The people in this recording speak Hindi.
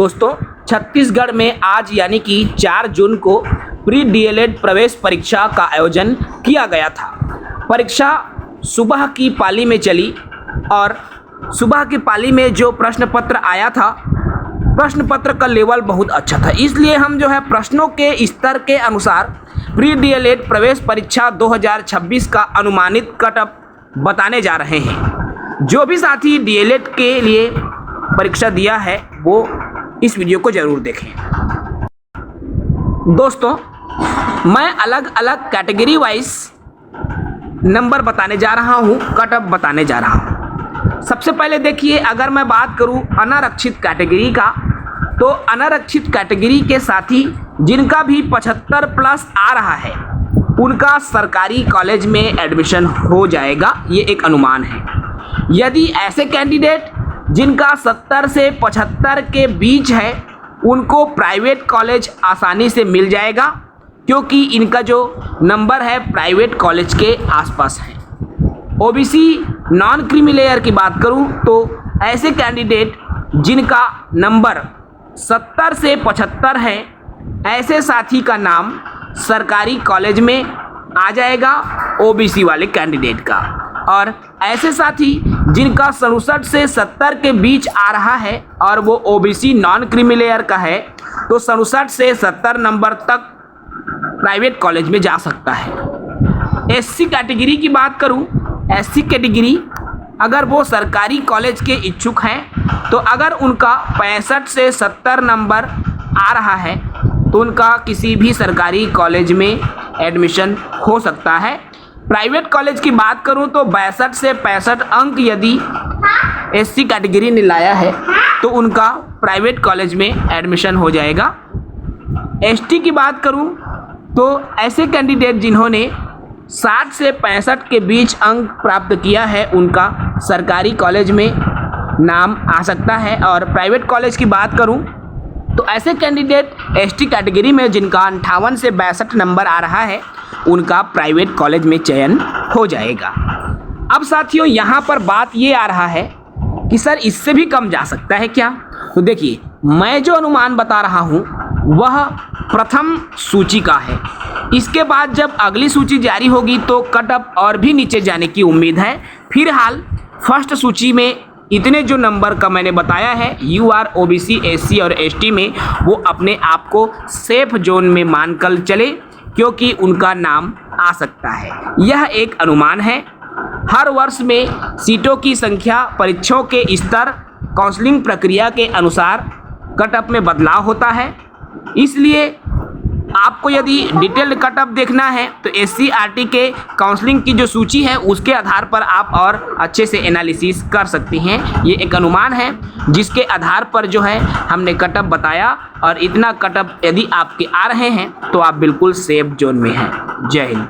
दोस्तों, छत्तीसगढ़ में आज यानी कि 4 जून को प्री डीएलएड प्रवेश परीक्षा का आयोजन किया गया था। परीक्षा सुबह की पाली में चली और सुबह की पाली में जो प्रश्न पत्र आया था, प्रश्न पत्र का लेवल बहुत अच्छा था। इसलिए हम जो है प्रश्नों के स्तर के अनुसार प्री डीएलएड प्रवेश परीक्षा 2026 का अनुमानित कटअप बताने जा रहे हैं। जो भी साथी डीएलएड के लिए परीक्षा दिया है वो इस वीडियो को ज़रूर देखें। दोस्तों, मैं अलग अलग कैटेगरी वाइज नंबर बताने जा रहा हूँ, कटअप बताने जा रहा हूँ। सबसे पहले देखिए, अगर मैं बात करूँ अनारक्षित कैटेगरी का, तो अनारक्षित कैटेगरी के साथी जिनका भी 75 प्लस आ रहा है उनका सरकारी कॉलेज में एडमिशन हो जाएगा, ये एक अनुमान है। यदि ऐसे कैंडिडेट जिनका 70 से 75 के बीच है उनको प्राइवेट कॉलेज आसानी से मिल जाएगा, क्योंकि इनका जो नंबर है प्राइवेट कॉलेज के आसपास है। ओबीसी नॉन क्रीमी लेयर की बात करूं तो ऐसे कैंडिडेट जिनका नंबर 70 से 75 है, ऐसे साथी का नाम सरकारी कॉलेज में आ जाएगा ओबीसी वाले कैंडिडेट का। और ऐसे साथी जिनका 67 से 70 के बीच आ रहा है और वो ओबीसी नॉन क्रीमी लेयर का है, तो 67 से 70 नंबर तक प्राइवेट कॉलेज में जा सकता है। एससी कैटेगरी की बात करूं, एससी कैटेगरी अगर वो सरकारी कॉलेज के इच्छुक हैं, तो अगर उनका 65 से 70 नंबर आ रहा है तो उनका किसी भी सरकारी कॉलेज में एडमिशन हो सकता है। प्राइवेट कॉलेज की बात करूं तो 62 से 65 अंक यदि एससी कैटेगरी ने लाया है तो उनका प्राइवेट कॉलेज में एडमिशन हो जाएगा। एसटी की बात करूं तो ऐसे कैंडिडेट जिन्होंने 60 से 65 के बीच अंक प्राप्त किया है उनका सरकारी कॉलेज में नाम आ सकता है। और प्राइवेट कॉलेज की बात करूं तो ऐसे कैंडिडेट एसटी कैटेगरी में जिनका 58 से 62 नंबर आ रहा है उनका प्राइवेट कॉलेज में चयन हो जाएगा। अब साथियों, यहाँ पर बात ये आ रहा है कि सर इससे भी कम जा सकता है क्या? तो देखिए, मैं जो अनुमान बता रहा हूँ वह प्रथम सूची का है। इसके बाद जब अगली सूची जारी होगी तो कटअप और भी नीचे जाने की उम्मीद है। फिलहाल फर्स्ट सूची में इतने जो नंबर का मैंने बताया है यूआर, ओबीसी, एससी और एसटी में, वो अपने आप को सेफ जोन में मानकर चले, क्योंकि उनका नाम आ सकता है। यह एक अनुमान है। हर वर्ष में सीटों की संख्या, परीक्षाओं के स्तर, काउंसलिंग प्रक्रिया के अनुसार कटअप में बदलाव होता है। इसलिए आपको यदि डिटेल्ड कटअप देखना है तो एससीईआरटी के काउंसलिंग की जो सूची है उसके आधार पर आप और अच्छे से एनालिसिस कर सकते हैं। ये एक अनुमान है जिसके आधार पर जो है हमने कटअप बताया, और इतना कटअप यदि आपके आ रहे हैं तो आप बिल्कुल सेफ जोन में हैं। जय हिंद।